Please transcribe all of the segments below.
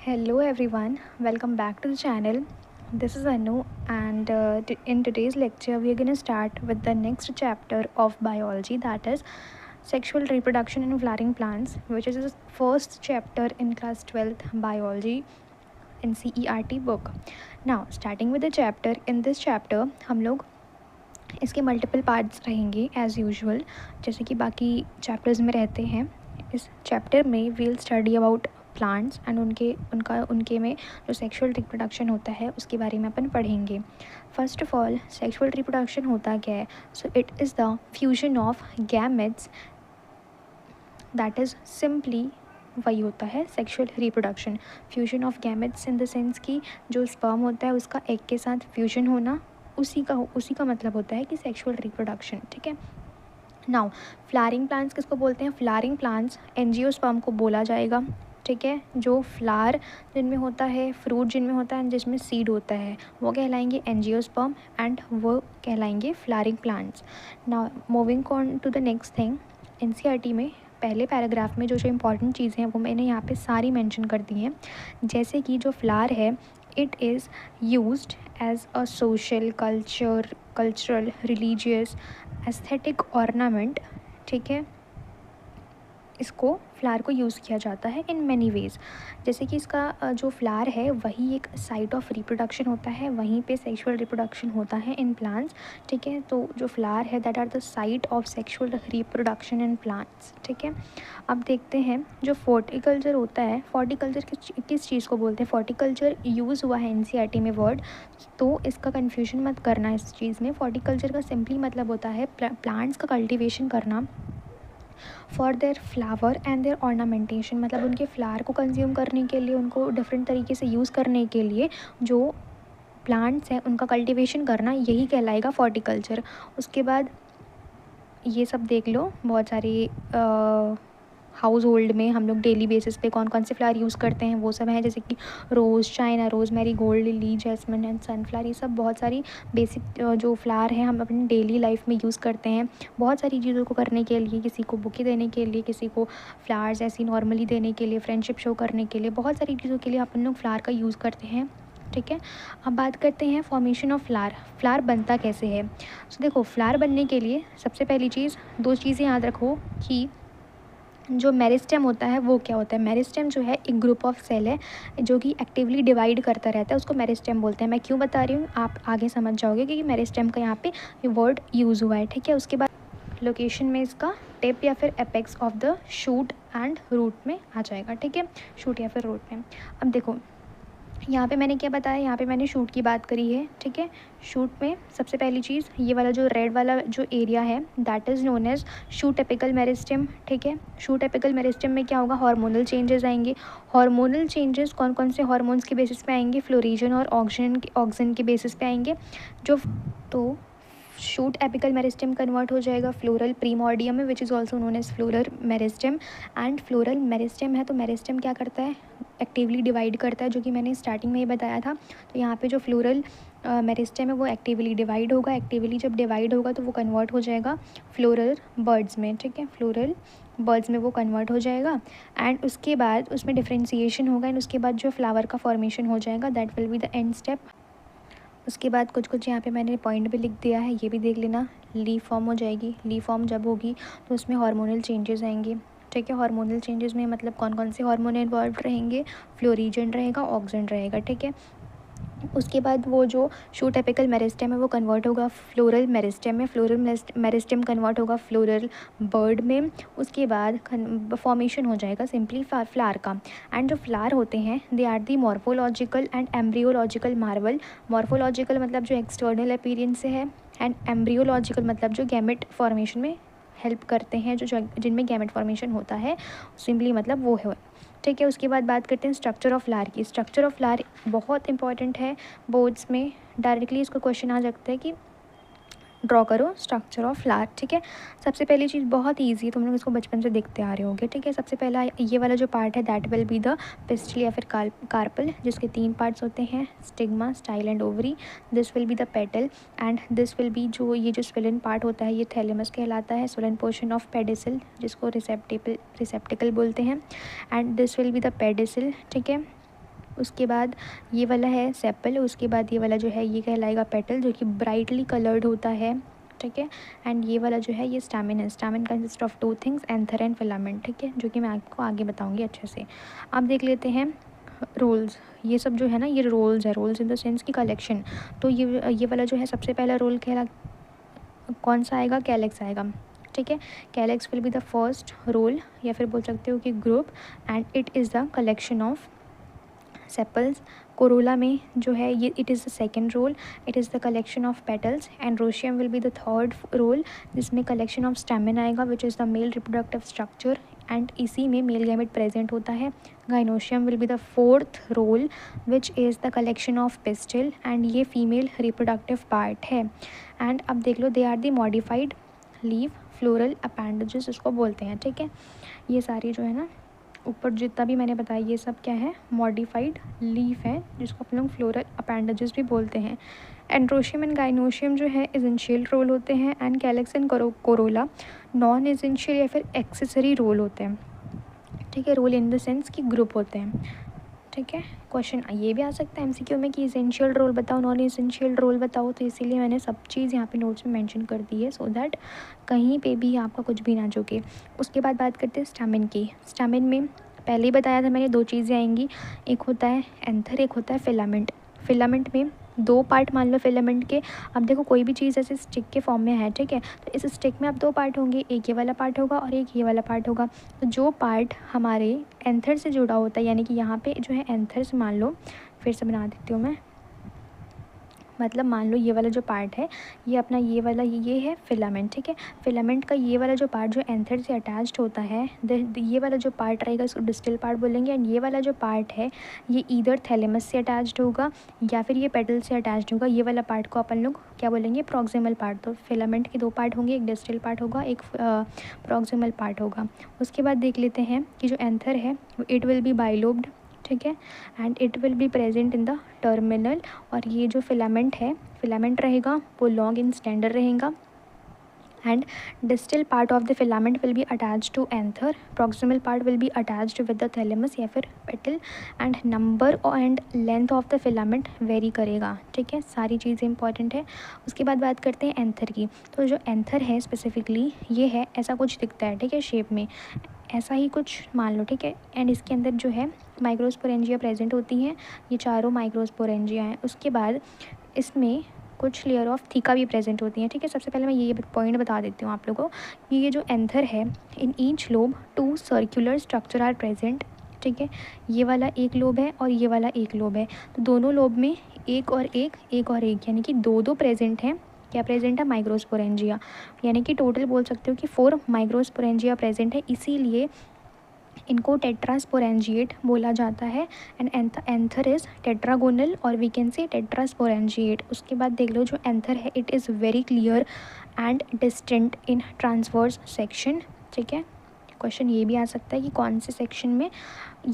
Hello everyone, welcome back to the channel. This is Anu, and in today's lecture, we are going to start with the next chapter of biology, that is sexual reproduction in flowering plants, which is the first chapter in class 12th biology in CERT book. Now, starting with the chapter, in this chapter, हम लोग इसके multiple parts रहेंगे as usual, जैसे कि बाकी chapters में रहते हैं. इस चैप्टर में we'll study about plants and उनके में जो सेक्सुअल रिप्रोडक्शन होता है उसके बारे में अपन पढ़ेंगे. First of all, sexual reproduction होता क्या है? So it is the fusion of gametes, that is simply वही होता है sexual reproduction. Fusion of gametes in the sense कि जो स्पर्म होता है उसका एग के साथ फ्यूजन होना, उसी का मतलब होता है कि सेक्सुअल रिप्रोडक्शन. ठीक है. नाउ, फ्लावरिंग प्लांट्स किसको बोलते हैं? फ्लावरिंग प्लांट्स एंजियोस्पर्म को बोला जाएगा. ठीक है. जो फ्लावर जिनमें होता है, फ्रूट जिनमें होता है, जिसमें सीड होता है, वो कहलाएंगे एंजियोस्पर्म एंड वो कहलाएंगे flowering plants. Now moving on to the next thing. NCERT में पहले पैराग्राफ में जो जो इम्पॉर्टेंट चीज़ें हैं वो मैंने यहाँ पे सारी मेंशन कर दी हैं. जैसे कि जो फ्लावर है, it is used as a social, cultural, religious, aesthetic ornament. ठीक है. इसको फ्लावर को यूज़ किया जाता है इन मैनी वेज़. जैसे कि इसका जो फ्लावर है वही एक साइट ऑफ रिप्रोडक्शन होता है, वहीं पे सेक्सुअल रिप्रोडक्शन होता है इन प्लांट्स. ठीक है. तो जो फ्लावर है that are the site of sexual reproduction in plants. ठीक है. अब देखते हैं जो फॉर्टिकल्चर होता है. फॉर्टिकल्चर किस चीज़ को बोलते हैं? फॉर्टिकल्चर यूज़ हुआ है एनसीईआरटी में वर्ड, तो इसका कन्फ्यूजन मत करना इस चीज़ में. फॉर्टिकल्चर का सिंपली मतलब होता है प्लांट्स का कल्टिवेशन करना for their flower and their ornamentation. मतलब उनके फ्लावर को कंज्यूम करने के लिए, उनको डिफरेंट तरीके से यूज़ करने के लिए जो प्लांट्स हैं उनका कल्टिवेशन करना, यही कहलाएगा फॉर्टिकल्चर. उसके बाद ये सब देख लो, बहुत सारी हाउस होल्ड में हम लोग डेली बेसिस पे कौन कौन से फ्लावर यूज़ करते हैं वो सब हैं, जैसे कि rose, China rose, marigold, lily, jasmine and sunflower. ये सब बहुत सारी बेसिक जो फ्लावर हैं हम अपनी डेली लाइफ में यूज़ करते हैं बहुत सारी चीज़ों को करने के लिए. किसी को बुके देने के लिए, किसी को फ्लावर्स ऐसी नॉर्मली देने के लिए, फ्रेंडशिप शो करने के लिए, बहुत सारी चीज़ों के लिए अपन लोग फ्लावर का यूज़ करते हैं. ठीक है. अब बात करते हैं फॉर्मेशन ऑफ फ्लावर. फ्लावर बनता कैसे है? तो देखो, फ्लावर बनने के लिए सबसे पहली चीज़, दो चीज़ें याद रखो कि जो मेरिस्टेम होता है वो क्या होता है. मेरिस्टेम जो है एक ग्रुप ऑफ सेल है जो कि एक्टिवली डिवाइड करता रहता है, उसको मेरिस्टेम बोलते हैं. मैं क्यों बता रही हूँ आप आगे समझ जाओगे कि मेरिस्टेम का यहाँ पे ये वर्ड यूज़ हुआ है. ठीक है. उसके बाद लोकेशन में इसका टिप या फिर apex of the shoot and root में आ जाएगा. ठीक है. शूट या फिर रूट में. अब देखो यहाँ पे मैंने क्या बताया, यहाँ पे मैंने शूट की बात करी है. ठीक है. शूट में सबसे पहली चीज़, ये वाला जो रेड वाला जो एरिया है that is known as shoot apical meristem. ठीक है. शूट एपिकल मेरिस्टेम में क्या होगा? हार्मोनल चेंजेस आएंगे. हार्मोनल चेंजेस कौन कौन से हार्मोन्स के बेसिस पे आएंगे? फ्लोरीजन और ऑक्सिन के बेसिस पे आएंगे. जो तो शूट एपिकल मेरिस्टेम कन्वर्ट हो जाएगा फ्लोरल प्रीमॉर्डियम में, which is also known as floral meristem. And floral meristem है तो मेरिस्टेम क्या करता है? एक्टिवली डिवाइड करता है, जो कि मैंने स्टार्टिंग में ही बताया था. तो यहाँ पे जो फ्लोरल मेरिस्टेम है वो एक्टिवली डिवाइड होगा. एक्टिवली जब डिवाइड होगा तो वो कन्वर्ट हो जाएगा फ्लोरल बर्ड्स में. ठीक है. फ्लोरल बर्ड्स में वो कन्वर्ट हो जाएगा एंड उसके बाद उसमें डिफ्रेंसिएशन होगा एंड उसके बाद जो फ्लावर का फॉर्मेशन हो जाएगा that will be the end step. उसके बाद कुछ यहाँ पे मैंने पॉइंट भी लिख दिया है, ये भी देख लेना. लीफ फॉर्म हो जाएगी. लीफ फॉर्म जब होगी तो उसमें हार्मोनल चेंजेस आएंगे. ठीक है. हार्मोनल चेंजेस में मतलब कौन कौन से हार्मोन इन्वॉल्व रहेंगे? फ्लोरीजन रहेगा, ऑक्सिन रहेगा. ठीक है. उसके बाद वो जो शूट एपिकल मेरिस्टेम है वो कन्वर्ट होगा फ्लोरल मेरिस्टेम में. फ्लोरल मेरिस्टेम कन्वर्ट होगा फ्लोरल बर्ड में. उसके बाद फॉर्मेशन हो जाएगा सिंपली फ्लावर का. एंड जो फ्लावर होते हैं they are the morphological and embryological marvel. Morphological मतलब जो एक्सटर्नल अपीयरेंस से है एंड एम्ब्रियोलॉजिकल मतलब जो गैमेट फॉर्मेशन में हेल्प करते हैं, जो जिनमें गैमेट फॉर्मेशन होता है, सिंपली मतलब वो है. ठीक है. उसके बाद बात करते हैं स्ट्रक्चर ऑफ फ्लावर की. स्ट्रक्चर ऑफ फ्लावर बहुत इंपॉर्टेंट है. बोर्ड्स में डायरेक्टली इसका क्वेश्चन आ सकता है कि ड्रॉ करो स्ट्रक्चर ऑफ फ्लावर. ठीक है. सबसे पहली चीज़ बहुत ईजी है, तुम लोग इसको बचपन से देखते आ रहे होगे. ठीक है. सबसे पहला ये वाला जो पार्ट है that will be the pistol या फिर कार्पल, जिसके 3 पार्ट्स होते हैं, stigma, style and ovary. This will be the petal and this will be ये जो स्वेलन पार्ट होता है ये थैलेमस कहलाता है. स्वेलन पोर्शन ऑफ पेडिसल जिसको रिसेप्टिकल बोलते हैं. And this will be the pedicel. ठीक है. उसके बाद ये वाला है सेपल, उसके बाद ये वाला जो है ये कहलाएगा पेटल, जो कि ब्राइटली कलर्ड होता है, ठीक है। एंड ये वाला जो है ये स्टैमिन है। Stamen consist of two things, anther and filament, ठीक है, जो कि मैं आपको आगे बताऊंगी अच्छे से। अब देख लेते हैं रोल्स। ये सब जो है ना, ये रोल्स है, रोल्स इन द सेंस की कलेक्शन। तो ये वाला जो है सबसे पहला रोल कहला कौन सा आएगा, कैलेक्स आएगा, ठीक है। Calyx will be the first whorl, या फिर बोल सकते हो कि group, and it is the collection of sepals. Corolla में जो है ये it is the second whorl, it is the collection of petals. Androecium will be the third whorl, जिसमें कलेक्शन ऑफ स्टैमिन आएगा, which is the male reproductive structure, and इसी में male gamete present होता है। Gynoecium will be the fourth role, which is the collection of pistil, and ये female reproductive part है। And अब देख लो, they are the modified leaf floral appendages उसको बोलते हैं, ठीक है। ये सारी जो है ना ऊपर जितना भी मैंने बताया ये सब क्या है, मॉडिफाइड लीफ है, जिसको अपन लोग फ्लोरल अपेंडेजेस भी बोलते हैं। एंड्रोशियम एंड गाइनोशियम जो है एसेंशियल रोल होते हैं, and calyx and Corolla non essential या फिर एक्सेसरी रोल होते हैं, ठीक है। रोल इन द सेंस कि ग्रुप होते हैं, ठीक है। क्वेश्चन ये भी आ सकता है एमसीक्यू में कि एसेंशियल रोल बताओ, नॉन एसेंशियल रोल बताओ, तो इसीलिए मैंने सब चीज़ यहाँ पे नोट्स में मेंशन कर दी है, सो दैट कहीं पे भी आपका कुछ भी ना चूके। उसके बाद बात करते हैं स्टैमिन की। स्टैमिन में पहले ही बताया था मैंने, दो चीज़ें आएंगी, एक होता है एंथर, एक होता है फिलामेंट। फिलामेंट में दो पार्ट मान लो फिलामेंट के। अब देखो कोई भी चीज़ ऐसे स्टिक के फॉर्म में है, ठीक है, तो इस स्टिक में अब दो पार्ट होंगे, एक ये वाला पार्ट होगा और एक ये वाला पार्ट होगा। तो जो पार्ट हमारे एंथर से जुड़ा होता है, यानी कि यहाँ पे जो है एंथर से, मान लो फिर से बना देती हूँ मैं, मतलब मान लो ये वाला जो पार्ट है ये अपना ये वाला ये है फिलामेंट, ठीक है। फिलामेंट का ये वाला जो पार्ट जो एंथर से अटैच्ड होता है, ये वाला जो पार्ट रहेगा इसको डिस्टल पार्ट बोलेंगे। एंड ये वाला जो पार्ट है ये ईदर थैलेमस से अटैच्ड होगा या फिर ये पेटल से अटैच्ड होगा। ये वाला पार्ट को अपन लोग क्या बोलेंगे, प्रॉक्सिमल पार्ट। तो फिलामेंट के दो पार्ट होंगे, एक डिस्टल पार्ट होगा, एक प्रॉक्सिमल पार्ट होगा। उसके बाद देख लेते हैं कि जो एंथर है इट विल बी बाइलोब्ड, ठीक है, and it will be present in the terminal. और ये जो फिलामेंट है, फिलामेंट रहेगा वो लॉन्ग इन स्टैंडर रहेगा, and distal part of the filament will be attached to anther, proximal part will be attached with the thalamus या फिर petal, and number and length of the filament vary करेगा, ठीक है। सारी चीज़ें इंपॉर्टेंट है। उसके बाद बात करते हैं एंथर की। तो जो एंथर है स्पेसिफिकली ये है, ऐसा कुछ दिखता है, ठीक है, शेप में ऐसा ही कुछ मान लो, ठीक है। एंड इसके अंदर जो है माइक्रोस्पोरेंजिया प्रेजेंट होती हैं, ये चारों माइक्रोस्पोरेंजिया हैं। उसके बाद इसमें कुछ लेयर ऑफ थीका भी प्रेजेंट होती हैं, ठीक है। सबसे पहले मैं ये पॉइंट बता देती हूँ आप लोगों को कि ये जो एंथर है, in each lobe two circular structure are present, ठीक है। ये वाला एक लोब है और ये वाला एक लोब है, तो दोनों लोब में एक और एक, एक और एक, यानी कि दो दो प्रेजेंट हैं। क्या प्रेजेंट है, माइक्रोस्पोरेंजिया, यानी कि टोटल बोल सकते हो कि 4 माइक्रोस्पोरेंजिया प्रेजेंट है, इसीलिए इनको टेट्रास्पोरेंजिएट बोला जाता है। एंड एंथर इज़ टेट्रागोनल और वी कैन से टेट्रास्पोरेंजिएट। उसके बाद देख लो जो एंथर है it is very clear and distinct in transverse section, ठीक है। क्वेश्चन ये भी आ सकता है कि कौन से सेक्शन में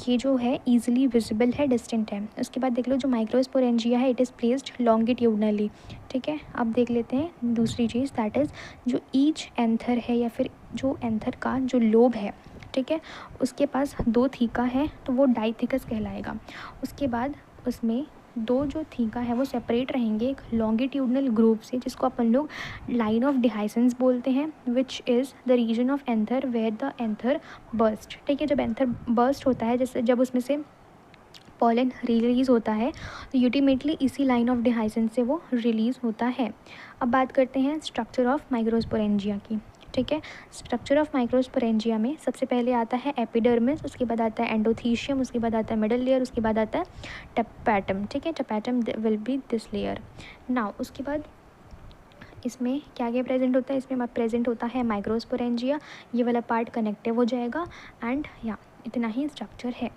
ये जो है ईजिली विजिबल है, डिस्टिंक्ट है। उसके बाद देख लो जो माइक्रोस्पोरेंजिया है इट इज़ प्लेस्ड लॉन्गिट्यूडनली, ठीक है। अब देख लेते हैं दूसरी चीज़, दैट इज़ जो ईच एंथर है या फिर जो एंथर का जो लोब है, ठीक है, उसके पास दो थीका है तो वो डाइथिकस कहलाएगा। उसके बाद उसमें दो जो थीका है वो सेपरेट रहेंगे एक लॉन्गिट्यूडनल ग्रुप से, जिसको अपन लोग लाइन ऑफ डिहाइसेंस बोलते हैं, which is the region of anther where the anther burst, ठीक है। जब एंथर बर्स्ट होता है, जैसे जब उसमें से पॉलन रिलीज़ होता है तो अल्टीमेटली इसी लाइन ऑफ डिहाइसेंस से वो रिलीज़ होता है। अब बात करते हैं स्ट्रक्चर ऑफ माइक्रोस्पोरेंजिया की, ठीक है। स्ट्रक्चर ऑफ माइक्रोस्पोरेंजिया में सबसे पहले आता है एपिडर्मिस, उसके बाद आता है एंडोथीशियम, उसके बाद आता है मिडल लेयर, उसके बाद आता है टपैटम, ठीक है। Tapetum will be this layer. Now उसके बाद इसमें क्या क्या प्रेजेंट होता है, इसमें प्रेजेंट होता है माइक्रोस्पोरेंजिया, ये वाला पार्ट कनेक्टिव हो जाएगा एंड या इतना ही स्ट्रक्चर है।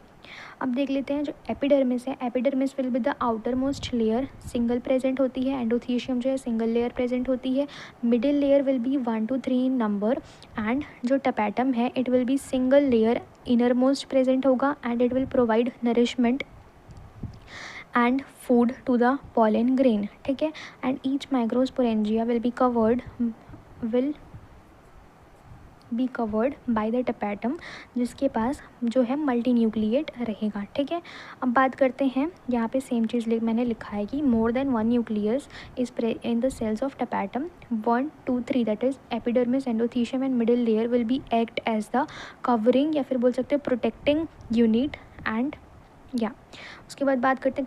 अब देख लेते हैं जो एपिडर्मिस है, epidermis will be the outer most layer, single present होती है। एंडोथीशियम जो है सिंगल लेयर प्रेजेंट होती है। Middle layer will be 1 to 3 in number, and जो टपैटम है it will be single layer, inner most present होगा and it will provide nourishment and food to the pollen grain, ठीक है। And each microsporangia will be covered be covered by the tapetum, जिसके पास जो है multi nucleate रहेगा। ठीक है, अब बात करते हैं, यहाँ पे सेम चीज़ मैंने लिखा है कि more than one nucleus is in the cells of tapetum 1 2 3, that is epidermis, endothecium and middle layer will be act as the covering या फिर बोल सकते हैं प्रोटेक्टिंग यूनिट एंड या। उसके बाद बात करते हैं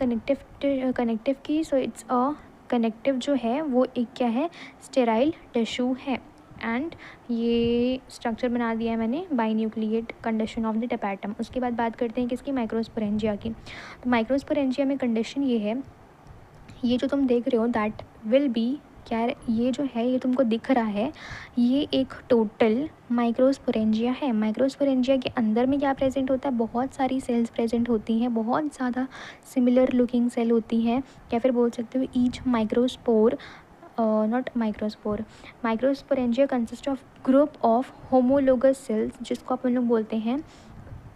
कनेक्टिव की। सो इट्स अ कनेक्टिव जो है वो एक क्या है, स्टेराइल टिश्यू है। एंड ये स्ट्रक्चर बना दिया है मैंने, बाइन्यूक्लिएट कंडीशन ऑफ द टपैटम। उसके बाद बात करते हैं किसकी, माइक्रोस्पोरेंजिया की। तो माइक्रोस्पोरेंजिया में कंडीशन ये है, ये जो तुम देख रहे हो दैट विल बी क्या, ये जो है ये तुमको दिख रहा है, ये एक टोटल माइक्रोस्पोरेंजिया है। माइक्रोस्पोरेंजिया के अंदर में क्या प्रेजेंट होता है, बहुत सारी सेल्स प्रेजेंट होती हैं, बहुत ज़्यादा सिमिलर लुकिंग सेल होती हैं, या फिर बोल सकते हो each microspore not microspore, microsporangia consist of group of homologous cells, जिसको अपन लोग बोलते हैं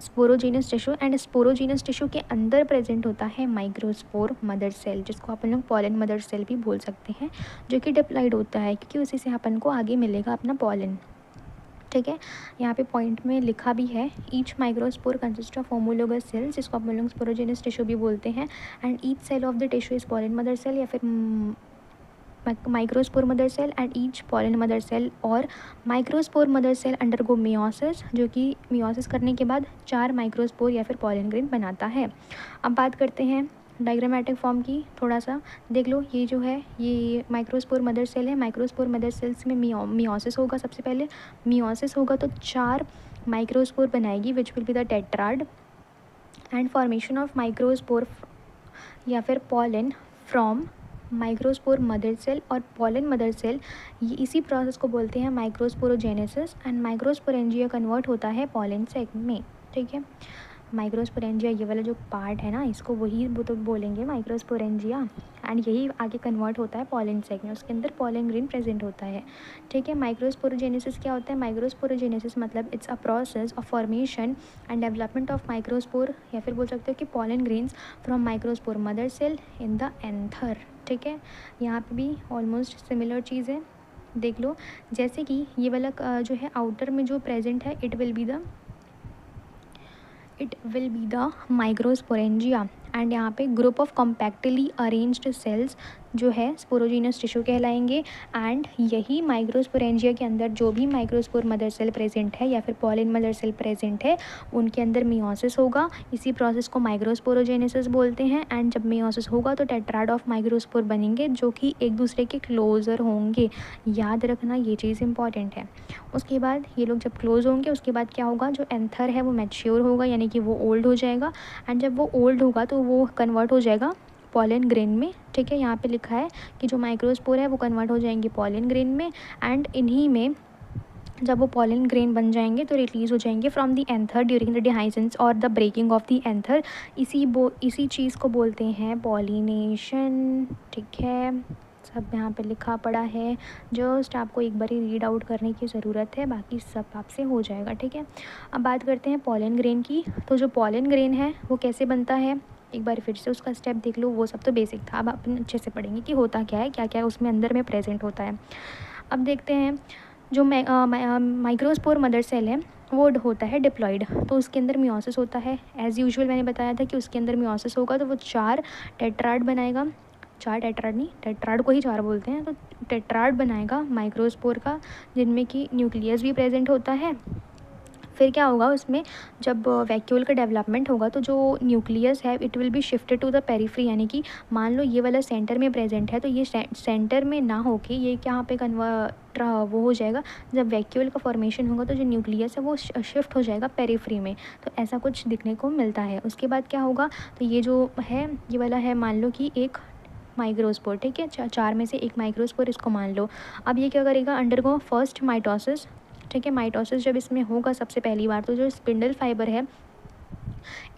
sporogenous tissue. And sporogenous tissue के अंदर प्रेजेंट होता है माइक्रोस्पोर मदर सेल, जिसको अपन लोग पॉलन मदर सेल भी बोल सकते हैं, जो कि डिप्लॉइड होता है क्योंकि उसी से अपन को आगे मिलेगा अपना पॉलन। ठीक है, यहाँ पे पॉइंट में लिखा भी है, each microspore consist of homologous cells, जिसको अपन लोग स्पोरोजीनस टिश्यू भी बोलते हैं। And each cell of the tissue is pollen mother cell या फिर microspore mother cell, and each pollen mother cell और microspore mother cell undergo meiosis, जो कि मियोसिस करने के बाद 4 माइक्रोस्पोर या फिर पॉलन ग्रेन बनाता है। अब बात करते हैं डायग्रामेटिक फॉर्म की, थोड़ा सा देख लो। ये जो है ये माइक्रोस्पोर मदर सेल है, माइक्रोस्पोर मदर सेल्स में मियोसिस होगा, सबसे पहले मियोसिस होगा तो 4 माइक्रोस्पोर बनाएगी which will be the tetrad, and formation of microspore या फिर pollen from microspore mother cell और पॉलन मदर सेल, ये इसी प्रोसेस को बोलते हैं माइक्रोस्पोरोजेनेसिस। एंड माइक्रोस्पोरेंजिया कन्वर्ट होता है पॉलन सेक में। ठीक है, माइक्रोस्पोरेंजिया ये वाला जो पार्ट है ना, इसको वही वो तो बोलेंगे माइक्रोस्पोरेंजिया, एंड यही आगे कन्वर्ट होता है पॉलन सेक में, उसके अंदर पॉलन ग्रेन प्रेजेंट होता है। ठीक है, माइक्रोस्पोरोजेनेसिस क्या होता है, माइक्रोस्पोरोजेनेसिस मतलब it's a process of formation and development of microspore या फिर बोल सकते हो कि pollen grains from microspore mother cell in the anther. ठीक है, यहाँ पे भी ऑलमोस्ट सिमिलर चीज़ है, देख लो। जैसे कि ये वाला जो है आउटर में जो प्रेजेंट है, it will be the microsporangia. And यहाँ पे group of compactly arranged cells जो है स्पोरोजीनस टिश्यू कहलाएंगे। एंड यही माइक्रोस्पोरेंजिया के अंदर जो भी माइक्रोस्पोर मदर सेल प्रेजेंट है या फिर पॉलन मदर सेल प्रेजेंट है, उनके अंदर मियोसिस होगा, इसी प्रोसेस को माइक्रोस्पोरोजेनेसिस बोलते हैं। एंड जब मियोसिस होगा तो टेट्राड ऑफ माइक्रोस्पोर बनेंगे जो कि एक दूसरे के क्लोजर होंगे, याद रखना ये चीज़ इंपॉर्टेंट है। उसके बाद ये लोग जब क्लोज होंगे उसके बाद क्या होगा, जो एंथर है वो मैच्योर होगा, यानी कि वो ओल्ड हो जाएगा। एंड जब वो ओल्ड होगा तो वो कन्वर्ट हो जाएगा पॉलन ग्रेन में। ठीक है, यहाँ पे लिखा है कि जो माइक्रोस्पोर है वो कन्वर्ट हो जाएंगे पॉलन ग्रेन में, एंड इन्हीं में जब वो पॉलन ग्रेन बन जाएंगे तो रिलीज़ हो जाएंगे from the anther during the dehiscence और the breaking of the anther. इसी चीज़ को बोलते हैं पॉलिनेशन। ठीक है, सब यहाँ पे लिखा पड़ा है, जस्ट आपको एक बार ही रीड आउट करने की ज़रूरत है, बाकी सब आपसे हो जाएगा। ठीक है, अब बात करते हैं पॉलन ग्रेन की। तो जो पॉलन ग्रेन है वो कैसे बनता है, एक बार फिर से उसका स्टेप देख लो, वो सब तो बेसिक था, अब अपन अच्छे से पढ़ेंगे कि होता क्या है, क्या क्या उसमें अंदर में प्रेजेंट होता है। अब देखते हैं, जो माइक्रोस्पोर मदर सेल है वो होता है डिप्लॉइड, तो उसके अंदर मियोसिस होता है। एज़ यूजुअल मैंने बताया था कि उसके अंदर मियोसिस होगा तो वो 4 टेट्राड बनाएगा, 4 टेट्राड नहीं, टेट्राड को ही 4 बोलते हैं, तो टेट्राड बनाएगा माइक्रोस्पोर का, जिनमें कि न्यूक्लियस भी प्रेजेंट होता है। फिर क्या होगा उसमें, जब वैक्यूल का डेवलपमेंट होगा तो जो न्यूक्लियस है it will be shifted to the periphery, यानी कि मान लो ये वाला सेंटर में प्रेजेंट है तो ये सेंटर में ना होके ये यहाँ पे कन्वर्ट वो हो जाएगा, जब वैक्यूल का फॉर्मेशन होगा तो जो न्यूक्लियस है वो शिफ्ट हो जाएगा पेरिफ्री में, तो ऐसा कुछ दिखने को मिलता है। उसके बाद क्या होगा, तो ये जो है ये वाला है, मान लो कि एक माइक्रोस्पोर, ठीक है, 4 में से एक माइक्रोस्पोर इसको मान लो। अब ये क्या करेगा, अंडरगो फर्स्ट माइटोसिस। ठीक है, माइटोसिस जब इसमें होगा सबसे पहली बार तो जो स्पिंडल फाइबर है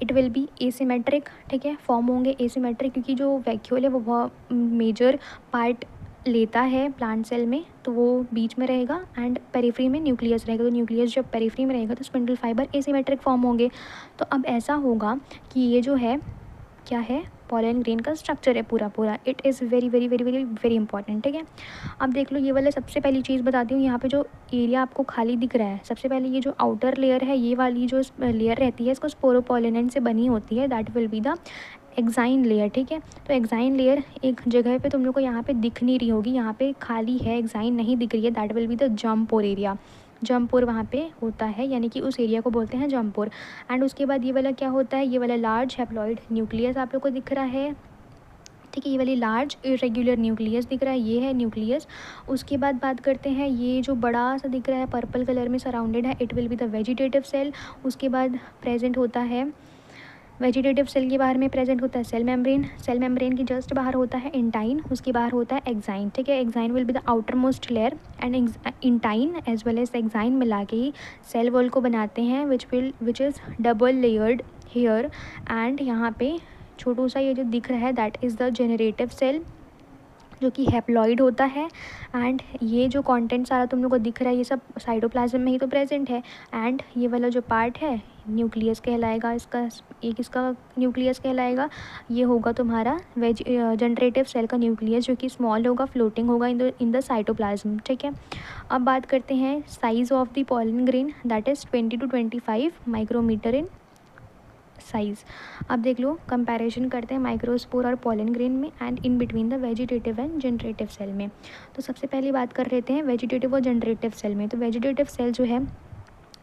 इट विल बी एसिमेट्रिक। ठीक है, फॉर्म होंगे एसिमेट्रिक, क्योंकि जो वैक्यूल है वो बहुत मेजर पार्ट लेता है प्लांट सेल में, तो वो बीच में रहेगा एंड पेरिफ्री में न्यूक्लियस रहेगा, तो न्यूक्लियस जब पेरिफ्री में रहेगा तो स्पिंडल फाइबर एसिमेट्रिक फॉर्म होंगे। तो अब ऐसा होगा कि ये जो है क्या है, पॉलन ग्रेन का स्ट्रक्चर है पूरा पूरा। It is very very very very very important, ठीक है। अब देख लो ये वाला सबसे पहली चीज़ बताती हूँ, यहाँ पे जो एरिया आपको खाली दिख रहा है, सबसे पहले ये जो आउटर लेयर है, ये वाली जो लेयर रहती है इसको स्पोरोपोलिनेंट से बनी होती है, that will be the exine layer, ठीक है। तो एक्साइन लेयर एक जगह पे तुम लोग को यहाँ पे दिख नहीं रही होगी, यहाँ पे खाली है, एक्साइन नहीं दिख रही है, that will be the जम्पोर area. जम्पोर वहाँ पे होता है, यानी कि उस एरिया को बोलते हैं जम्पोर। एंड उसके बाद ये वाला क्या होता है, ये वाला लार्ज हैप्लॉइड न्यूक्लियस आप लोग को दिख रहा है, ठीक है। ये वाली लार्ज इरेगुलर न्यूक्लियस दिख रहा है, ये है न्यूक्लियस। उसके बाद बात करते हैं, ये जो बड़ा सा दिख रहा है पर्पल कलर में सराउंडेड है, it will be the vegetative cell. उसके बाद प्रेजेंट होता है, वेजिटेटिव सेल के बाहर में प्रेजेंट होता है सेल मेम्ब्रेन, सेल मेम्ब्रेन के जस्ट बाहर होता है इंटाइन, उसके बाहर होता है एक्साइन, ठीक है। Exine will be the outer most layer and intine as well as exine मिला के ही सेल वॉल को बनाते हैं, which is double layered here. And यहाँ पे छोटू सा ये जो दिख रहा है that is the generative cell, जो कि हैप्लॉइड होता है। एंड ये जो कंटेंट सारा तुम लोग को दिख रहा है ये सब साइटोप्लाज्म में ही तो प्रेजेंट है। एंड ये वाला जो पार्ट है न्यूक्लियस कहलाएगा, इसका एक इसका न्यूक्लियस कहलाएगा, ये होगा तुम्हारा जनरेटिव सेल का न्यूक्लियस, जो कि स्मॉल होगा, फ्लोटिंग होगा इन द साइटोप्लाज्म, ठीक है। अब बात करते हैं size of the pollen grain, that is 20 to 25 micrometre in size. अब देख लो कंपैरिजन करते हैं माइक्रोस्पोर और पॉलन ग्रेन में and in between the vegetative and generative cell में। तो सबसे पहली बात कर लेते हैं वेजिटेटिव और जनरेटिव सेल में। तो वेजिटेटिव सेल जो है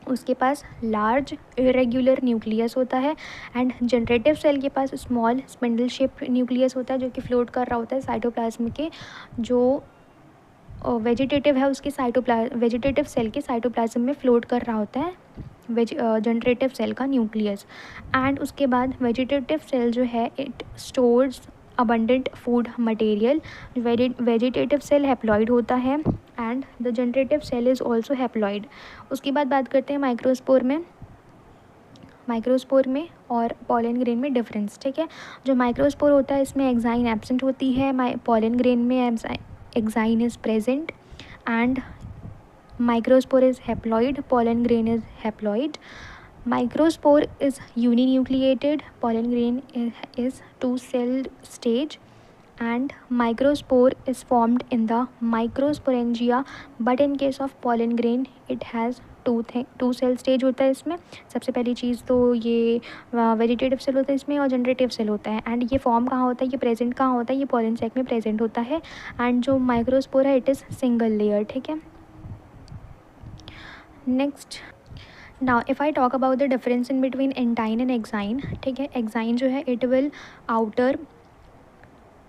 उसके पास लार्ज इरेगुलर न्यूक्लियस होता है एंड जनरेटिव सेल के पास स्मॉल स्पिंडल शेप न्यूक्लियस होता है, जो कि फ्लोट कर रहा होता है साइटोप्लाज्म के। जो वेजिटेटिव है उसके वेजिटेटिव सेल के साइटोप्लाज्म में फ्लोट कर रहा होता है जनरेटिव सेल का न्यूक्लियस। एंड उसके बाद वेजिटेटिव सेल जो है it stores abundant food material. Vegetative cell haploid होता है and the generative cell is also haploid. उसके बाद बात करते हैं माइक्रोस्पोर में और पॉलन ग्रेन में डिफरेंस, ठीक है। जो माइक्रोस्पोर होता है इसमें एक्साइन एब्सेंट होती है, पॉलन ग्रेन में exine is present and microspore is haploid, pollen grain is haploid. Microspore is uninucleated, pollen grain is two-celled stage, and microspore is formed in the microsporangia, but in case of pollen grain it has two cell stage होता है इसमें। सबसे पहली चीज़ तो ये vegetative cell होता है इसमें और जनरेटिव सेल होता है। एंड ये फॉर्म कहाँ होता है, ये प्रेजेंट कहाँ होता है, ये पॉलन सैक में प्रेजेंट होता है। एंड जो माइक्रोस्पोर है इट इज़ सिंगल लेयर, ठीक है। Next now if I talk about the difference in between intine and exine, ठीक है। एक्साइन जो है it will outer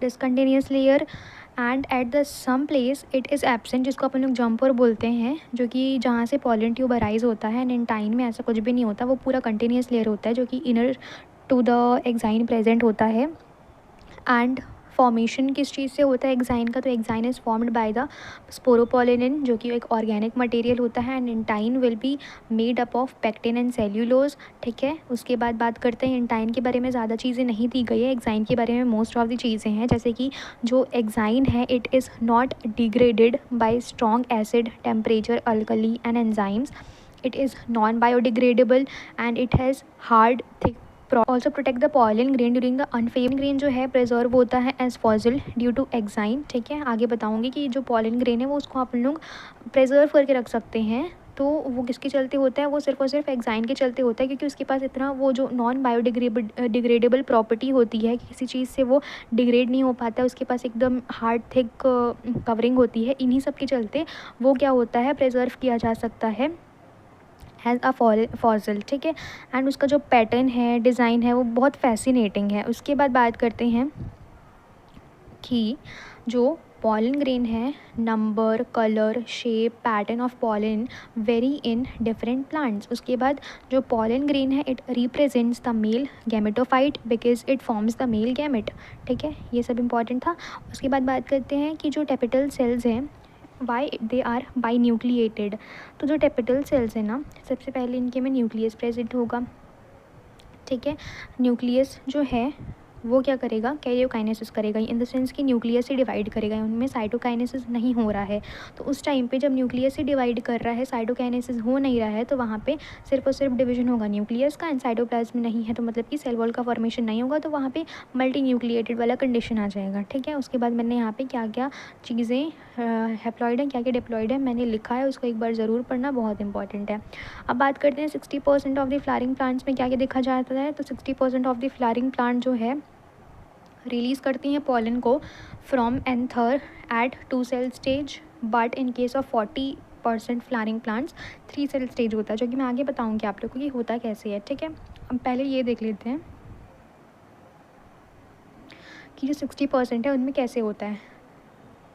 discontinuous layer and at the some place it is absent, जिसको अपन लोग jumper बोलते हैं, जो कि जहाँ से पॉलन ट्यूब अराइज होता है। एंड एंटाइन में ऐसा कुछ भी नहीं होता, वो पूरा कंटिन्यूस लेयर होता है जो कि inner to the exine present होता है। एंड फॉर्मेशन किस चीज़ से होता है एक्साइन का, तो exine is formed by the sporopollenin, जो कि एक ऑर्गेनिक मटेरियल होता है। And एंटाइन will be made up of pectin and cellulose, ठीक है। उसके बाद बात करते हैं एंटाइन के बारे में ज़्यादा चीज़ें नहीं दी गई है, एक्साइन के बारे में मोस्ट ऑफ द चीज़ें हैं। जैसे कि जो एक्साइन है it is not degraded by strong acid, temperature, alkali and enzymes. It is non biodegradable and it has hard thick also protect the pollen grain during the unfavourable grain जो है preserve होता है as fossil due to exine, ठीक है। आगे बताऊंगी कि जो पॉलन ग्रेन है वो उसको आप लोग प्रिजर्व करके रख सकते हैं, तो वो किसके चलते होता है, वो सिर्फ और सिर्फ एक्साइन के चलते होता है, क्योंकि उसके पास इतना वो जो नॉन बायोडिग्रेडेबल प्रॉपर्टी होती है कि किसी चीज़ से वो डिग्रेड नहीं हो पाता है, उसके पास एकदम हार्ड थिक कवरिंग होती है। इन्हीं सब के चलते वो क्या होता है, प्रिजर्व किया जा सकता है एज अ फॉसिल, ठीक है। एंड उसका जो पैटर्न है, डिज़ाइन है, वो बहुत फैसिनेटिंग है। उसके बाद बात करते हैं कि जो पॉलन ग्रेन है, number, colour, shape, pattern of pollen very in different plants. उसके बाद जो पॉलन ग्रेन है it represents the male gametophyte because it forms the male gamete, ठीक है। ये सब इंपॉर्टेंट था। उसके बाद बात करते हैं कि जो टेपिटल सेल्स हैं वाई दे आर बाई न्यूक्लिएटेड। तो जो टेपिटल सेल्स हैं ना, सबसे पहले इनके में न्यूक्लियस प्रेजेंट होगा, ठीक है। न्यूक्लियस जो है वो क्या करेगा, कैरियोकाइनेसिस करेगा, इन द सेंस कि न्यूक्लियस से डिवाइड करेगा, उनमें साइटोकाइनेसिस नहीं हो रहा है। तो उस टाइम पे जब न्यूक्लियस से डिवाइड कर रहा है, साइटोकाइनेसिस हो नहीं रहा है, तो वहाँ पे सिर्फ और सिर्फ डिवीजन होगा न्यूक्लियस का, एंड साइटोप्लाज्म नहीं है, तो मतलब कि सेल वॉल का फॉर्मेशन नहीं होगा, तो वहाँ पे मल्टी न्यूक्लिएटेड वाला कंडीशन आ जाएगा। ठीक है, उसके बाद मैंने यहाँ पे क्या क्या चीज़ें हैप्लॉइड है, क्या क्या डिप्लॉइड है मैंने लिखा है, उसको एक बार ज़रूर पढ़ना, बहुत इंपॉर्टेंट है। अब बात करते हैं 60% ऑफ द फ्लावरिंग प्लांट्स में क्या क्या देखा जाता है। तो 60% ऑफ द फ्लावरिंग प्लांट जो है रिलीज़ करती हैं पॉलन को from anther at 2 cell stage, but in case of 40% flowering plants 3 cell stage होता है, जो कि मैं आगे बताऊंगी आप लोग को कि होता कैसे है। ठीक है, अब पहले ये देख लेते हैं कि जो 60% है उनमें कैसे होता है।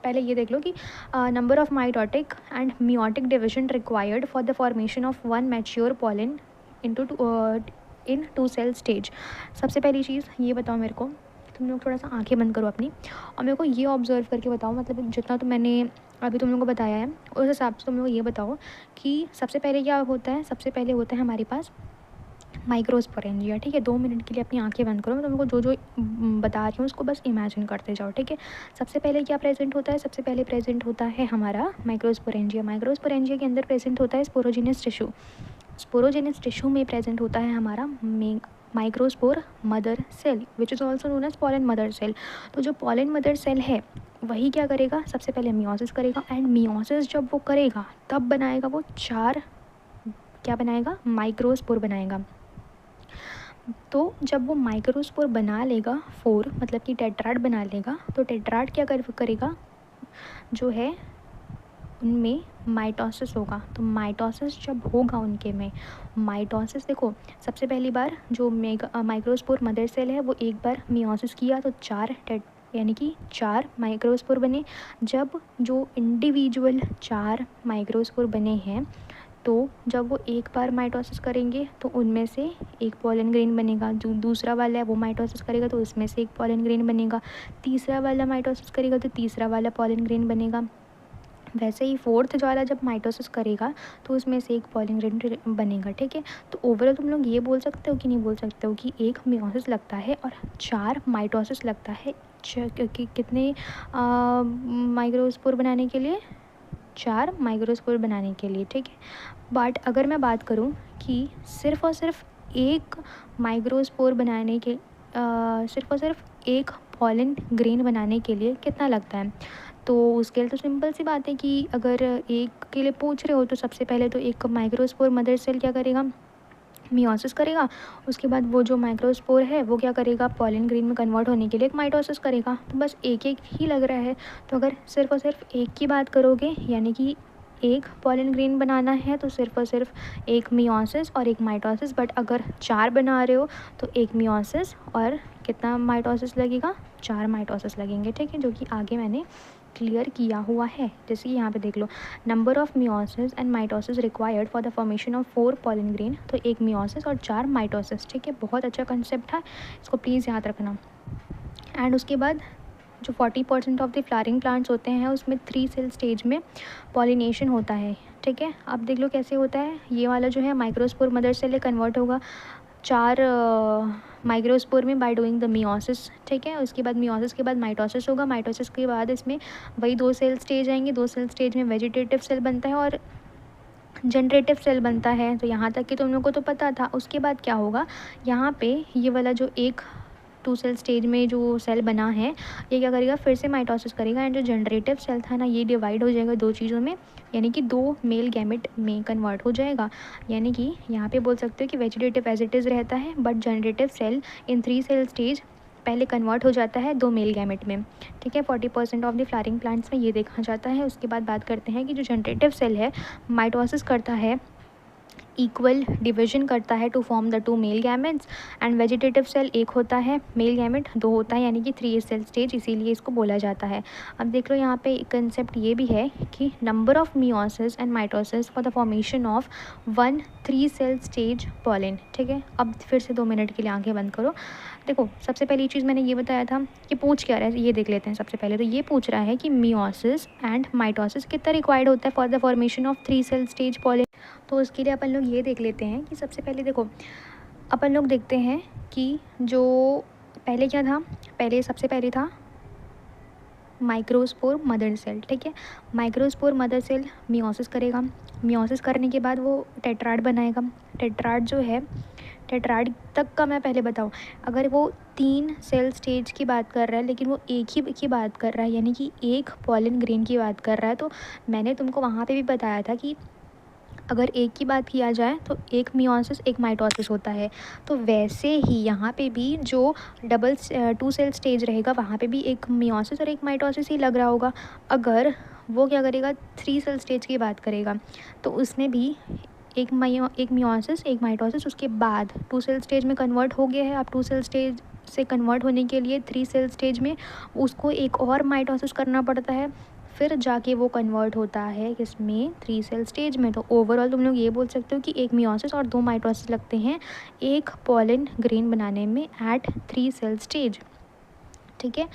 पहले ये देख लो कि number of mitotic and meiotic division required for the formation of one mature pollen in 2 cell stage. सबसे पहली चीज़ ये बताओ मेरे को, तुम लोग थोड़ा सा आंखें बंद करो अपनी, और मेरे को ये ऑब्जर्व करके बताओ, मतलब जितना तो मैंने अभी तुम लोगों को बताया है उस हिसाब से तुम लोग ये बताओ कि सबसे पहले क्या होता है। सबसे पहले होता है हमारे पास माइक्रोस्पोरेंजिया। ठीक है, 2 मिनट के लिए अपनी आंखें बंद करो, मैं तुमको जो जो बता रही हूँ उसको बस इमेजिन करते जाओ। ठीक है, सबसे पहले क्या प्रेजेंट होता है, सबसे पहले प्रेजेंट होता है हमारा माइक्रोस्पोरेंजिया। माइक्रोस्पोरेंजिया के अंदर प्रेजेंट होता है स्पोरोजिनस टिश्यू। स्पोरोजेनस टिश्यू में प्रेजेंट होता है हमारा microspore mother cell, which is also known as pollen mother cell. तो जो पॉलन मदर सेल है वही क्या करेगा, सबसे पहले मियोसिस करेगा, एंड मियोसिस जब वो करेगा तब बनाएगा वो 4 क्या बनाएगा, माइक्रोस्पोर बनाएगा। तो जब वो माइक्रोस्पोर बना लेगा 4 मतलब कि टेट्राड बना लेगा, तो टेट्राड क्या करेगा, जो है उनमें माइटोसिस होगा। तो माइटोसिस जब होगा उनके में, माइटोसिस देखो सबसे पहली बार जो माइक्रोस्पोर मदर सेल है वो एक बार मियोसिस किया तो 4 यानी कि 4 माइक्रोस्पोर बने। जब जो इंडिविजुअल 4 माइक्रोस्पोर बने हैं, तो जब वो एक बार माइटोसिस करेंगे तो उनमें से एक पॉलन ग्रेन बनेगा, जो दूसरा वाला है वो माइटोसिस करेगा तो उसमें से एक पॉलन ग्रेन बनेगा, तीसरा वाला माइटोसिस करेगा तो तीसरा वाला पॉलन ग्रेन बनेगा। वैसे ही फोर्थ वाला जब माइटोसिस करेगा तो उसमें से एक पॉलन ग्रेन बनेगा। ठीक है, तो ओवरऑल तुम लोग ये बोल सकते हो कि नहीं बोल सकते हो कि एक मियोसिस लगता है और 4 माइटोसिस लगता है, कितने माइक्रोस्पोर बनाने के लिए, 4 माइक्रोस्पोर बनाने के लिए। ठीक है, बट अगर मैं बात करूँ कि सिर्फ़ और सिर्फ एक माइक्रोस्पोर बनाने के सिर्फ़ और सिर्फ एक पॉलन ग्रेन बनाने के लिए कितना लगता है, तो उसके लिए तो सिंपल सी बात है कि अगर एक के लिए पूछ रहे हो तो सबसे पहले तो एक माइक्रोस्पोर मदर सेल क्या करेगा, मियोसिस करेगा, उसके बाद वो जो माइक्रोस्पोर है वो क्या करेगा, पॉलन ग्रेन में कन्वर्ट होने के लिए एक माइटोसिस करेगा। तो बस एक एक ही लग रहा है। तो अगर सिर्फ और सिर्फ एक की बात करोगे, यानी कि एक पॉलन ग्रेन बनाना है तो सिर्फ और सिर्फ एक मियोसिस और एक माइटोसिस, बट अगर 4 बना रहे हो तो एक मियोसिस और कितना माइटोसिस लगेगा, 4 माइटोसिस लगेंगे। ठीक है, जो कि आगे मैंने क्लियर किया हुआ है। जैसे कि यहाँ पे देख लो, number of meiosis and mitosis required for the formation of 4 pollen grain, तो एक मियोसिस और 4 माइटोसिस। ठीक है, बहुत अच्छा कंसेप्ट है, इसको प्लीज़ याद रखना। एंड उसके बाद जो 40% ऑफ द फ्लावरिंग प्लांट्स होते हैं उसमें 3 सेल स्टेज में पॉलिनेशन होता है। ठीक है, अब देख लो कैसे होता है। ये वाला जो है माइक्रोस्पोर मदर सेल कन्वर्ट होगा 4 माइक्रोस्पोर में बाय डूइंग द मियोसिस। ठीक है, उसके बाद मियोसिस के बाद माइटोसिस होगा, माइटोसिस के बाद इसमें वही 2 सेल स्टेज आएंगे, 2 सेल स्टेज में वेजिटेटिव सेल बनता है और जनरेटिव सेल बनता है। तो यहाँ तक कि तुम लोग को तो पता था। उसके बाद क्या होगा, यहाँ पे ये वाला जो एक 2 सेल स्टेज में जो सेल बना है ये क्या करेगा, फिर से माइटोसिस करेगा, एंड जो जनरेटिव सेल था ना ये डिवाइड हो जाएगा 2 चीज़ों में, यानी कि 2 मेल गैमेट में कन्वर्ट हो जाएगा। यानी कि यहाँ पे बोल सकते हो कि वेजिटेटिव एज इट इज़ रहता है, but generative cell in 3 cell stage पहले कन्वर्ट हो जाता है 2 मेल गैमेट में। ठीक है, 40% ऑफ द फ्लावरिंग प्लांट्स में ये देखा जाता है। उसके बाद बात करते हैं कि जो जनरेटिव सेल है माइटोसिस करता है, इक्वल डिवीजन करता है to form the 2 male gametes, and vegetative cell एक होता है, मेल गैमेट 2 होता है, यानी कि 3 सेल स्टेज, इसीलिए इसको बोला जाता है। अब देख लो यहाँ पे कंसेप्ट ये भी है कि number of meiosis and mitosis for the formation of 1 3 cell stage pollen. ठीक है, अब फिर से 2 मिनट के लिए आंखें बंद करो। देखो सबसे पहली चीज़ मैंने ये बताया था कि पूछ क्या रहा है, ये देख लेते हैं। सबसे पहले तो ये पूछ रहा है कि मियोसिस एंड माइटोसिस कितना रिक्वायर्ड होता है for the formation of 3 cell stage pollen. तो उसके लिए अपन लोग ये देख लेते हैं कि सबसे पहले देखो अपन लोग देखते हैं कि जो पहले क्या था, पहले सबसे पहले था माइक्रोस्पोर मदर सेल, ठीक है। माइक्रोस्पोर मदर सेल मियोसिस करेगा, मियोसिस करने के बाद वो टेट्राड बनाएगा। टेट्राड जो है, टेट्राड तक का मैं पहले बताऊँ, अगर वो 3 सेल स्टेज की बात कर रहा है लेकिन वो एक ही की बात कर रहा है, यानी कि एक पॉलन ग्रेन की बात कर रहा है, तो मैंने तुमको वहाँ पे भी बताया था कि अगर एक की बात किया जाए तो एक मियोसिस एक माइटोसिस होता है। तो वैसे ही यहाँ पे भी जो 2 सेल स्टेज रहेगा वहाँ पे भी एक मियोसिस और एक माइटोसिस ही लग रहा होगा। अगर वो क्या करेगा, 3 सेल स्टेज की बात करेगा तो उसमें भी एक मियोसिस एक माइटोसिस, उसके बाद 2 सेल स्टेज में कन्वर्ट हो गया है। अब 2 सेल स्टेज से कन्वर्ट होने के लिए 3 सेल स्टेज में उसको एक और माइटोसिस करना पड़ता है, फिर जाके वो कन्वर्ट होता है किसमें, 3 सेल स्टेज में। तो ओवरऑल तुम लोग ये बोल सकते हो कि एक मियोसिस और 2 माइटोसिस लगते हैं एक पॉलन ग्रेन बनाने में एट 3 सेल स्टेज, ठीक है।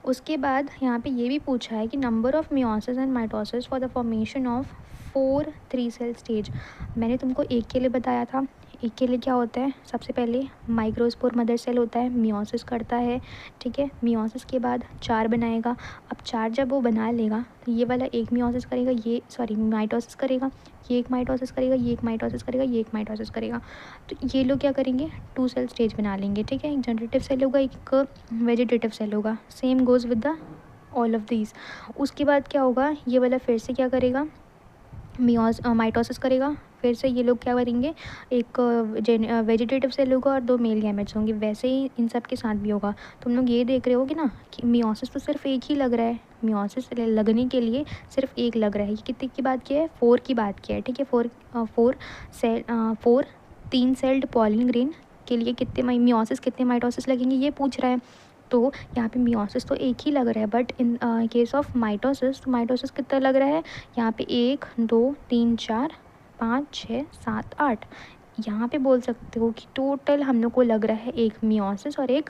उसके बाद यहाँ पे ये भी पूछा है कि number of meiosis and mitosis for the formation of 4 3 cell stage. मैंने तुमको एक के लिए बताया था, एक के लिए क्या होता है, सबसे पहले माइक्रोस्पोर मदर सेल होता है, मियोसिस करता है, ठीक है। मियोसिस के बाद 4 बनाएगा। अब 4 जब वो बना लेगा तो ये वाला एक मियोसिस करेगा, ये सॉरी माइटोसिस करेगा, ये एक माइटोसिस करेगा, ये एक माइटोसिस करेगा, ये एक माइटोसिस करेगा। तो ये लोग क्या करेंगे, 2 सेल स्टेज बना लेंगे, ठीक है। एक जनरेटिव सेल होगा, एक वेजिटेटिव सेल होगा, same goes with the all of these. उसके बाद क्या होगा, ये वाला फिर से क्या करेगा, माइटोसिस करेगा, फिर से ये लोग क्या करेंगे, एक वेजिटेटिव सेल होगा और 2 मेल गैमेट्स होंगे। वैसे ही इन सब के साथ भी होगा। तुम लोग ये देख रहे हो कि ना कि मियोसिस तो सिर्फ एक ही लग रहा है, मियोसिस लगने के लिए सिर्फ एक लग रहा है। ये कितने की बात किया है, 4 की बात किया है, ठीक है। 4 3 सेल्ड पॉलिन ग्रेन के लिए कितने मियोसिस कितने माइटोसिस लगेंगे ये पूछ रहा है। तो यहाँ पे मियोसिस तो एक ही लग रहा है, but in case of mitosis, तो माइटोसिस कितना लग रहा है, यहाँ पे 1 2 3 4 5 6 7 8, यहाँ पे बोल सकते हो कि टोटल हम लोग को लग रहा है एक मियोसिस और एक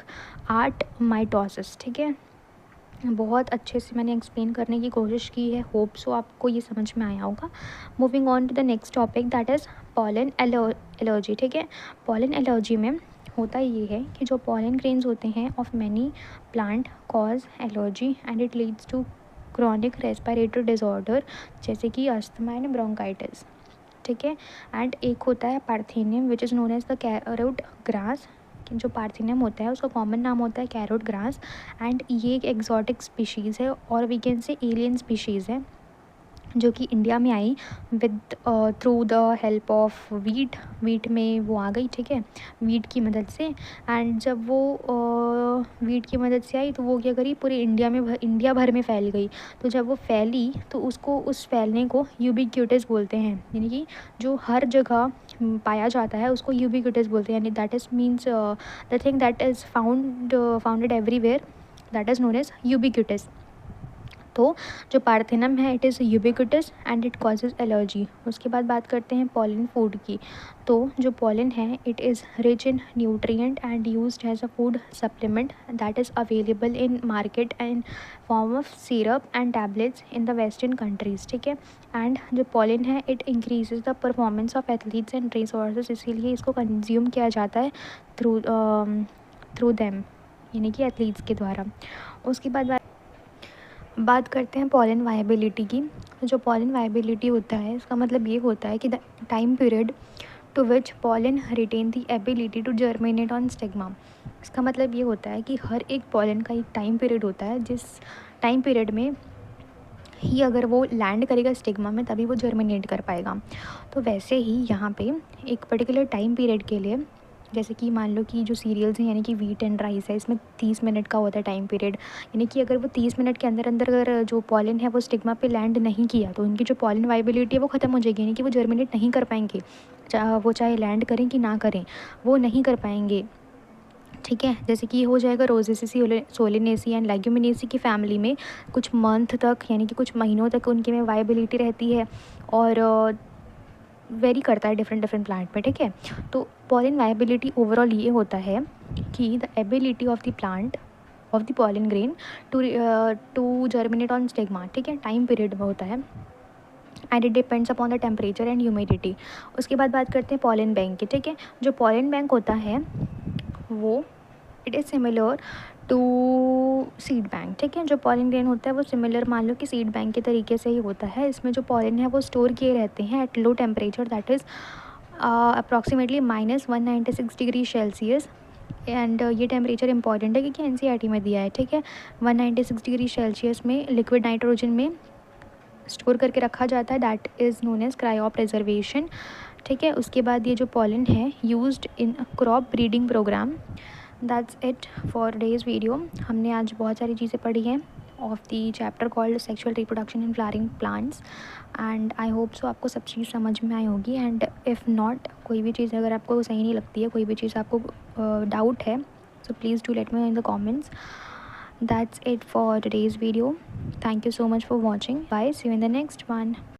8 माइटोसिस, ठीक है। बहुत अच्छे से मैंने एक्सप्लेन करने की कोशिश की है, होप सो आपको ये समझ में आया होगा। Moving on to the next topic that is pollen allergy, ठीक है। पॉलन एलर्जी में होता ये है कि जो पॉलन ग्रेन्स होते हैं of many plant cause allergy and it leads to chronic respiratory disorder जैसे कि अस्थमा एंड ब्रोंकाइटिस, ठीक है। एंड एक होता है parthenium which is known as the carrot grass. जो पार्थेनियम होता है उसका कॉमन नाम होता है कैरोट ग्रास, एंड ये एक एक्जॉटिक स्पीशीज़ है और we can say alien species है जो कि इंडिया में आई with through the help of wheat में वो आ गई, ठीक है, वीट की मदद से। एंड जब वो वीट की मदद से आई तो वो क्या करी, पूरे इंडिया भर में फैल गई। तो जब वो फैली तो उसको, उस फैलने को यूबिक्यूटिस बोलते हैं, यानी कि जो हर जगह पाया जाता है उसको यूबिक्यूटिस बोलते हैं, यानी that is means the thing that is founded everywhere, that is known as ubiquitous. तो जो पार्थेनम है it is ubiquitous and it causes allergy. उसके बाद बात करते हैं पॉलन फूड की। तो जो पॉलन है it is rich in nutrient and used as a food supplement that is available in market and form of syrup and tablets in the western countries, ठीक है। एंड जो पॉलन है it increases the performance of athletes and race horses, इसीलिए इसको consume किया जाता है through them, यानी कि एथलीट्स के द्वारा। उसके बाद बात करते हैं पॉलन वायबिलिटी की। तो जो पॉलन वायबिलिटी होता है इसका मतलब ये होता है कि the time period to which pollen retain the ability to germinate on stigma. इसका मतलब ये होता है कि हर एक पॉलन का एक टाइम पीरियड होता है, जिस टाइम पीरियड में ही अगर वो लैंड करेगा स्टिग्मा में तभी वो जर्मिनेट कर पाएगा। तो वैसे ही यहाँ पे एक पर्टिकुलर टाइम पीरियड के लिए, जैसे कि मान लो कि जो सीरियल्स हैं यानी कि वीट एंड राइस है, इसमें 30 मिनट का होता है टाइम पीरियड, यानी कि अगर वो 30 मिनट के अंदर अंदर अगर जो पॉलन है वो स्टिग्मा पे लैंड नहीं किया तो उनकी जो पॉलन वाइबिलिटी है वो ख़त्म हो जाएगी, यानी कि वो जर्मिनेट नहीं कर पाएंगे, चाहे लैंड करें कि ना करें वो नहीं कर पाएंगे, ठीक है। जैसे कि हो जाएगा रोजेसी सोलेनेसी एंड लेग्यूमिनेसी की फैमिली में कुछ मंथ तक यानी कि कुछ महीनों तक उनके में वाइबिलिटी रहती है और वेरी करता है डिफरेंट प्लांट में, ठीक है। तो पॉलन वायबिलिटी ओवरऑल ये होता है कि the ability of the plant of the pollen grain to germinate on stigma, ठीक है, टाइम पीरियड में होता है and it depends upon the temperature and humidity. उसके बाद बात करते हैं पॉलन बैंक की, ठीक है। जो पॉलन बैंक होता है वो it is similar to seed bank, ठीक है। जो पॉलन ग्रेन होता है वो सिमिलर मान लो कि सीड बैंक के तरीके से ही होता है। इसमें जो पॉलन है वो स्टोर किए रहते हैं at low temperature, that is approximately -196 degree Celsius. And ये टेम्परेचर इंपॉर्टेंट है क्योंकि एनसीईआरटी में दिया है, ठीक है। 196 डिग्री सेल्सियस में लिक्विड नाइट्रोजन में स्टोर करके रखा जाता है, that is known as cryo preservation, ठीक है। उसके बाद ये जो पॉलन है used in crop breeding programme. That's it for days video. हमने आज बहुत सारी चीज़ें पढ़ी हैं of the chapter called sexual reproduction in flowering plants, and I hope so आपको सब चीज़ समझ में आई होगी। एंड इफ़ नॉट, कोई भी चीज़ अगर आपको सही नहीं लगती है, कोई भी चीज़ आपको डाउट है, so please do let me know in the comments. That's it for today's video. Thank you so much for watching. Bye, see you in the next one.